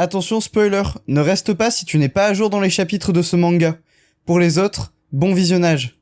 Attention spoiler, ne reste pas si tu n'es pas à jour dans les chapitres de ce manga. Pour les autres, bon visionnage.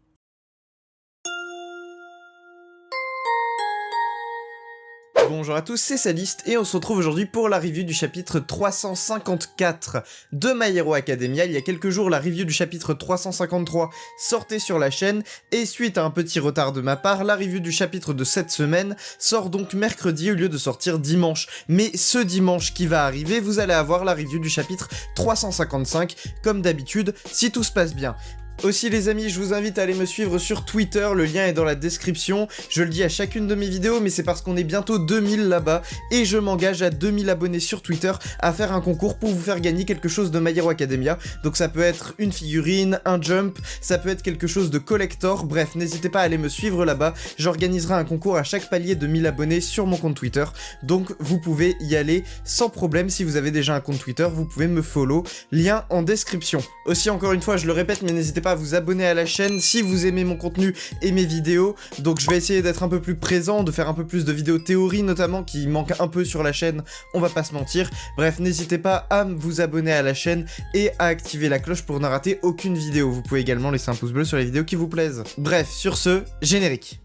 Bonjour à tous, c'est Saliste et on se retrouve aujourd'hui pour la review du chapitre 354 de My Hero Academia. Il y a quelques jours, la review du chapitre 353 sortait sur la chaîne et suite à un petit retard de ma part, la review du chapitre de cette semaine sort donc mercredi au lieu de sortir dimanche. Mais ce dimanche qui va arriver, vous allez avoir la review du chapitre 355 comme d'habitude, si tout se passe bien. Aussi les amis, je vous invite à aller me suivre sur Twitter, le lien est dans la description, je le dis à chacune de mes vidéos, mais c'est parce qu'on est bientôt 2000 là-bas, et je m'engage à 2000 abonnés sur Twitter à faire un concours pour vous faire gagner quelque chose de My Hero Academia, donc ça peut être une figurine, un jump, ça peut être quelque chose de collector, bref, n'hésitez pas à aller me suivre là-bas, j'organiserai un concours à chaque palier de 1000 abonnés sur mon compte Twitter, donc vous pouvez y aller sans problème, si vous avez déjà un compte Twitter, vous pouvez me follow, lien en description. Aussi encore une fois, je le répète, mais n'hésitez pas à vous abonner à la chaîne si vous aimez mon contenu et mes vidéos, donc je vais essayer d'être un peu plus présent, de faire un peu plus de vidéos théorie notamment, qui manquent un peu sur la chaîne, on va pas se mentir, bref n'hésitez pas à vous abonner à la chaîne et à activer la cloche pour ne rater aucune vidéo, vous pouvez également laisser un pouce bleu sur les vidéos qui vous plaisent. Bref, sur ce, générique.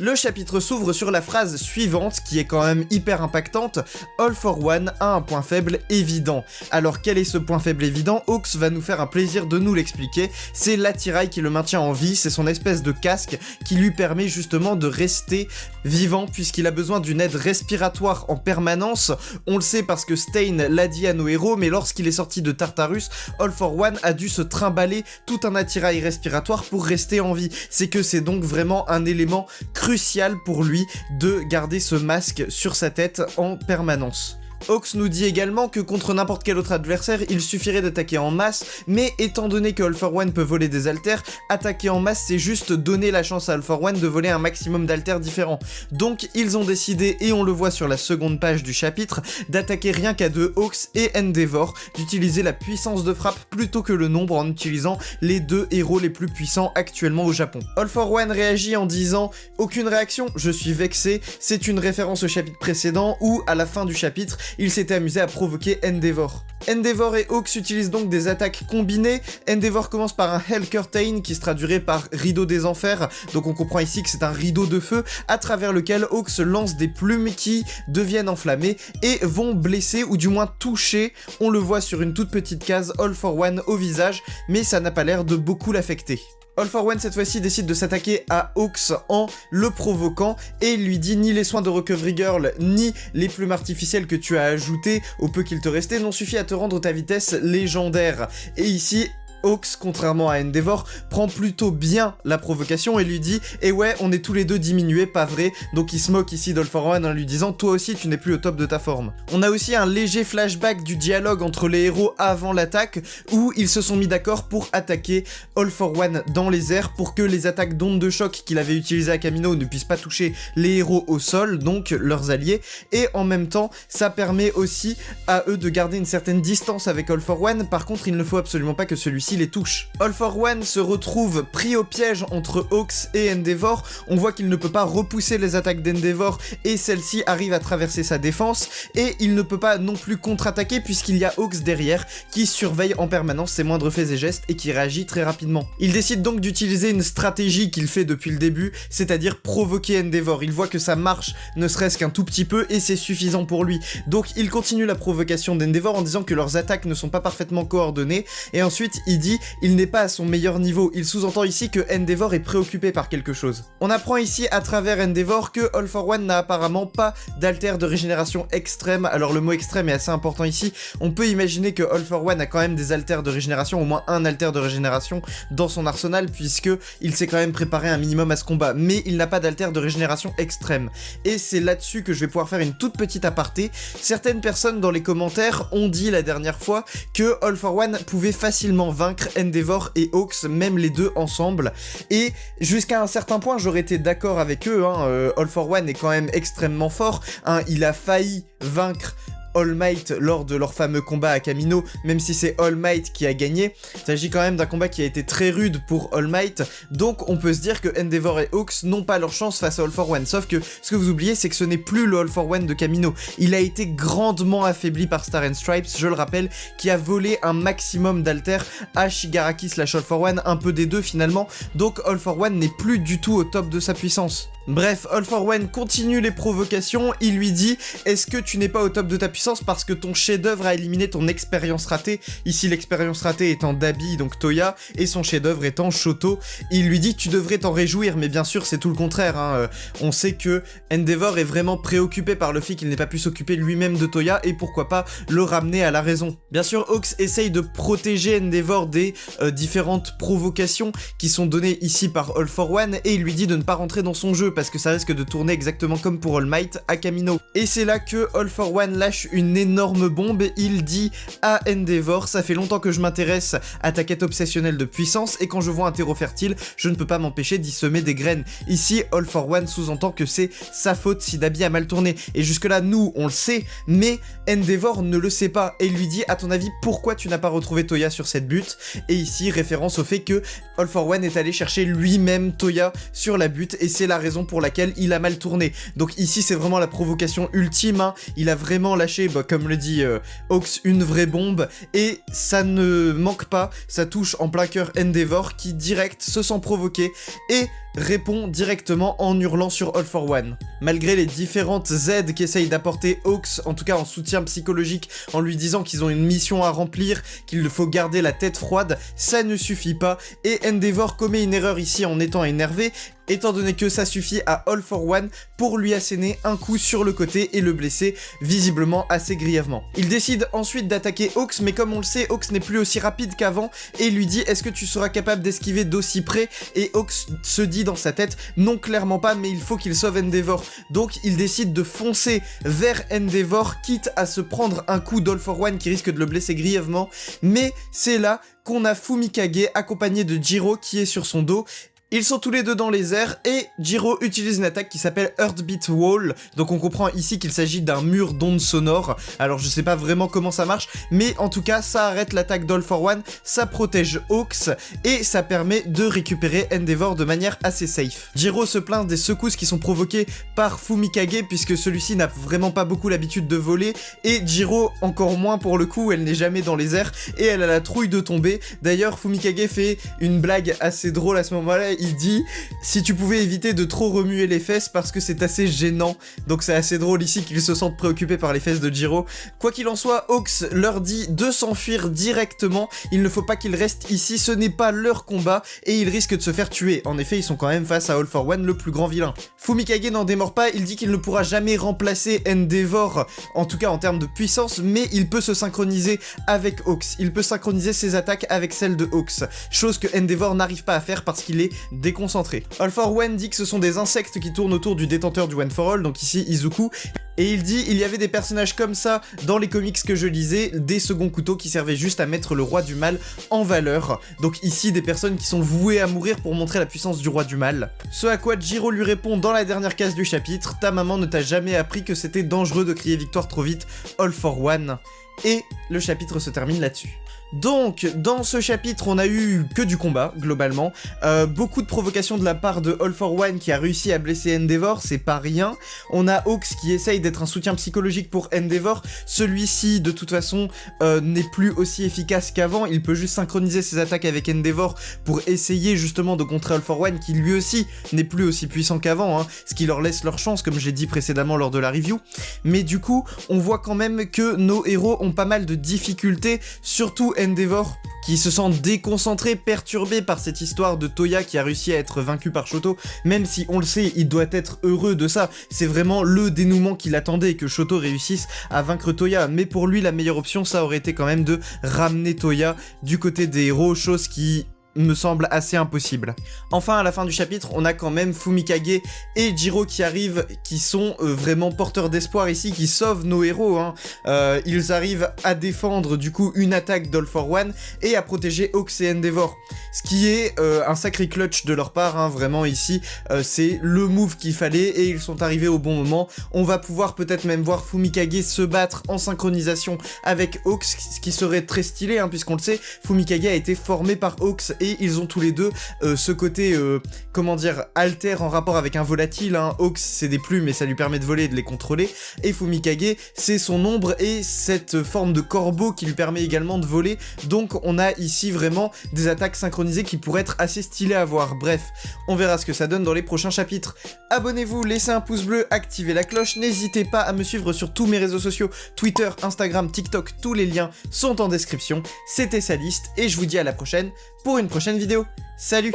Le chapitre s'ouvre sur la phrase suivante, qui est quand même hyper impactante, « All for One a un point faible évident ». Alors quel est ce point faible évident? Hawks va nous faire un plaisir de nous l'expliquer, c'est l'attirail qui le maintient en vie, c'est son espèce de casque qui lui permet justement de rester vivant puisqu'il a besoin d'une aide respiratoire en permanence. On le sait parce que Stain l'a dit à nos héros, mais lorsqu'il est sorti de Tartarus, All for One a dû se trimballer tout un attirail respiratoire pour rester en vie. C'est que c'est donc vraiment un élément crucial pour lui de garder ce masque sur sa tête en permanence. Hawks nous dit également que contre n'importe quel autre adversaire, il suffirait d'attaquer en masse, mais étant donné que All for One peut voler des haltères, attaquer en masse c'est juste donner la chance à All for One de voler un maximum d'haltères différents. Donc ils ont décidé, et on le voit sur la seconde page du chapitre, d'attaquer rien qu'à deux Hawks et Endeavor, d'utiliser la puissance de frappe plutôt que le nombre en utilisant les deux héros les plus puissants actuellement au Japon. All for One réagit en disant « Aucune réaction, je suis vexé », c'est une référence au chapitre précédent où, à la fin du chapitre, il s'était amusé à provoquer Endeavor. Endeavor et Hawks utilisent donc des attaques combinées. Endeavor commence par un Hell Curtain qui se traduirait par rideau des enfers, donc on comprend ici que c'est un rideau de feu à travers lequel Hawks lance des plumes qui deviennent enflammées et vont blesser ou du moins toucher, on le voit sur une toute petite case, All for One au visage, mais ça n'a pas l'air de beaucoup l'affecter. All for One cette fois-ci décide de s'attaquer à Hawks en le provoquant et il lui dit ni les soins de Recovery Girl ni les plumes artificielles que tu as ajoutées au peu qu'il te restait n'ont suffi à te rendre ta vitesse légendaire. Et ici, Hawks, contrairement à Endeavor, prend plutôt bien la provocation et lui dit « Eh ouais, on est tous les deux diminués, pas vrai ?» Donc il se moque ici d'All for One en lui disant « Toi aussi, tu n'es plus au top de ta forme. » On a aussi un léger flashback du dialogue entre les héros avant l'attaque, où ils se sont mis d'accord pour attaquer All for One dans les airs pour que les attaques d'onde de choc qu'il avait utilisées à Kamino ne puissent pas toucher les héros au sol, donc leurs alliés, et en même temps, ça permet aussi à eux de garder une certaine distance avec All for One, par contre il ne faut absolument pas que celui-ci les touche. All for One se retrouve pris au piège entre Hawks et Endeavor, on voit qu'il ne peut pas repousser les attaques d'Endeavor et celle-ci arrive à traverser sa défense, et il ne peut pas non plus contre-attaquer puisqu'il y a Hawks derrière qui surveille en permanence ses moindres faits et gestes et qui réagit très rapidement. Il décide donc d'utiliser une stratégie qu'il fait depuis le début, c'est-à-dire provoquer Endeavor. Il voit que ça marche ne serait-ce qu'un tout petit peu et c'est suffisant pour lui. Donc il continue la provocation d'Endeavor en disant que leurs attaques ne sont pas parfaitement coordonnées et ensuite il dit il n'est pas à son meilleur niveau. Il sous-entend ici que Endeavor est préoccupé par quelque chose. On apprend ici à travers Endeavor que All for One n'a apparemment pas d'altère de régénération extrême. Alors le mot extrême est assez important ici. On peut imaginer que All for One a quand même des altères de régénération, au moins un altère de régénération dans son arsenal puisque il s'est quand même préparé un minimum à ce combat. Mais il n'a pas d'altère de régénération extrême. Et c'est là-dessus que je vais pouvoir faire une toute petite aparté. Certaines personnes dans les commentaires ont dit la dernière fois que All for One pouvait facilement vaincre Endeavor et Hawks, même les deux ensemble, et jusqu'à un certain point j'aurais été d'accord avec eux, All for One est quand même extrêmement fort, il a failli vaincre All Might lors de leur fameux combat à Kamino, même si c'est All Might qui a gagné. Il s'agit quand même d'un combat qui a été très rude pour All Might, donc on peut se dire que Endeavor et Hawks n'ont pas leur chance face à All for One. Sauf que ce que vous oubliez, c'est que ce n'est plus le All for One de Kamino. Il a été grandement affaibli par Star and Stripes, je le rappelle, qui a volé un maximum d'alter à Shigaraki / All for One, un peu des deux finalement, donc All for One n'est plus du tout au top de sa puissance. Bref, All for One continue les provocations, il lui dit « Est-ce que tu n'es pas au top de ta puissance parce que ton chef-d'œuvre a éliminé ton expérience ratée ?» Ici, l'expérience ratée étant Dabi, donc Toya, et son chef-d'œuvre étant Shoto. Il lui dit « Tu devrais t'en réjouir », mais bien sûr, c'est tout le contraire. Hein. On sait que Endeavor est vraiment préoccupé par le fait qu'il n'ait pas pu s'occuper lui-même de Toya, et pourquoi pas le ramener à la raison. Bien sûr, Hawks essaye de protéger Endeavor des différentes provocations qui sont données ici par All for One, et il lui dit de ne pas rentrer dans son jeu, parce que ça risque de tourner exactement comme pour All Might à Kamino. Et c'est là que All for One lâche une énorme bombe, il dit à Endeavor « Ça fait longtemps que je m'intéresse à ta quête obsessionnelle de puissance, et quand je vois un terreau fertile, je ne peux pas m'empêcher d'y semer des graines. » Ici, All for One sous-entend que c'est sa faute si Dabi a mal tourné. Et jusque-là, nous, on le sait, mais Endeavor ne le sait pas, et il lui dit « À ton avis, pourquoi tu n'as pas retrouvé Toya sur cette butte ?» Et ici, référence au fait que All for One est allé chercher lui-même Toya sur la butte, et c'est la raison pour laquelle il a mal tourné. Donc ici c'est vraiment la provocation ultime, hein. Il a vraiment lâché, comme le dit Hawks, une vraie bombe, et ça ne manque pas, ça touche en plein cœur Endeavor qui direct se sent provoqué et répond directement en hurlant sur All for One. Malgré les différentes aides qu'essaye d'apporter Hawks, en tout cas en soutien psychologique, en lui disant qu'ils ont une mission à remplir, qu'il faut garder la tête froide, ça ne suffit pas, et Endeavor commet une erreur ici en étant énervé, étant donné que ça suffit à All for One pour lui asséner un coup sur le côté et le blesser visiblement assez grièvement. Il décide ensuite d'attaquer Hawks, mais comme on le sait, Hawks n'est plus aussi rapide qu'avant, et il lui dit « Est-ce que tu seras capable d'esquiver d'aussi près ?» Et Hawks se dit dans sa tête « Non, clairement pas, mais il faut qu'il sauve Endeavor. » Donc il décide de foncer vers Endeavor, quitte à se prendre un coup d'All for One qui risque de le blesser grièvement, mais c'est là qu'on a Fumikage accompagné de Jiro qui est sur son dos. Ils sont tous les deux dans les airs et Jiro utilise une attaque qui s'appelle Heartbeat Wall, donc on comprend ici qu'il s'agit d'un mur d'ondes sonores. Alors je sais pas vraiment comment ça marche, mais en tout cas ça arrête l'attaque d'All for One, ça protège Hawks et ça permet de récupérer Endeavor de manière assez safe. Jiro se plaint des secousses qui sont provoquées par Fumikage puisque celui-ci n'a vraiment pas beaucoup l'habitude de voler, et Jiro encore moins pour le coup, elle n'est jamais dans les airs et elle a la trouille de tomber. D'ailleurs Fumikage fait une blague assez drôle à ce moment-là. Il dit « Si tu pouvais éviter de trop remuer les fesses parce que c'est assez gênant. » Donc c'est assez drôle ici qu'ils se sentent préoccupés par les fesses de Jiro. Quoi qu'il en soit, Hawks leur dit de s'enfuir directement. Il ne faut pas qu'ils restent ici, ce n'est pas leur combat et ils risquent de se faire tuer. En effet, ils sont quand même face à All for One, le plus grand vilain. Fumikage n'en démord pas, il dit qu'il ne pourra jamais remplacer Endeavor, en tout cas en termes de puissance, mais il peut se synchroniser avec Hawks. Il peut synchroniser ses attaques avec celles de Hawks, chose que Endeavor n'arrive pas à faire parce qu'il est déconcentré. All for One dit que ce sont des insectes qui tournent autour du détenteur du One for All, donc ici Izuku, et il dit il y avait des personnages comme ça dans les comics que je lisais, des seconds couteaux qui servaient juste à mettre le roi du mal en valeur. Donc ici des personnes qui sont vouées à mourir pour montrer la puissance du roi du mal. Ce à quoi Jiro lui répond dans la dernière case du chapitre, ta maman ne t'a jamais appris que c'était dangereux de crier victoire trop vite, All for One. Et le chapitre se termine là-dessus. Donc, dans ce chapitre, on a eu que du combat, globalement. Beaucoup de provocations de la part de All for One qui a réussi à blesser Endeavor, c'est pas rien. On a Hawks qui essaye d'être un soutien psychologique pour Endeavor. Celui-ci, de toute façon, n'est plus aussi efficace qu'avant. Il peut juste synchroniser ses attaques avec Endeavor pour essayer justement de contrer All for One, qui lui aussi n'est plus aussi puissant qu'avant, hein, ce qui leur laisse leur chance, comme j'ai dit précédemment lors de la review. Mais du coup, on voit quand même que nos héros ont pas mal de difficultés, surtout Endeavor, qui se sent déconcentré, perturbé par cette histoire de Toya qui a réussi à être vaincu par Shoto, même si on le sait, il doit être heureux de ça, c'est vraiment le dénouement qu'il attendait, que Shoto réussisse à vaincre Toya, mais pour lui la meilleure option ça aurait été quand même de ramener Toya du côté des héros, chose qui me semble assez impossible. Enfin, à la fin du chapitre, on a quand même Fumikage et Jiro qui arrivent, qui sont vraiment porteurs d'espoir ici, qui sauvent nos héros, hein. Ils arrivent à défendre du coup une attaque d'All for One et à protéger Hawks et Endeavor. Ce qui est un sacré clutch de leur part, hein, vraiment ici, c'est le move qu'il fallait et ils sont arrivés au bon moment. On va pouvoir peut-être même voir Fumikage se battre en synchronisation avec Hawks, ce qui serait très stylé, hein, puisqu'on le sait, Fumikage a été formé par Hawks et ils ont tous les deux ce côté, comment dire, alter en rapport avec un volatile, hein. Hawks c'est des plumes et ça lui permet de voler et de les contrôler, et Fumikage c'est son ombre et cette forme de corbeau qui lui permet également de voler, donc on a ici vraiment des attaques synchronisées qui pourraient être assez stylées à voir. Bref, on verra ce que ça donne dans les prochains chapitres. Abonnez-vous, laissez un pouce bleu, activez la cloche, n'hésitez pas à me suivre sur tous mes réseaux sociaux, Twitter, Instagram, TikTok, tous les liens sont en description. C'était Saliste et je vous dis à la prochaine pour une prochaine vidéo. Salut!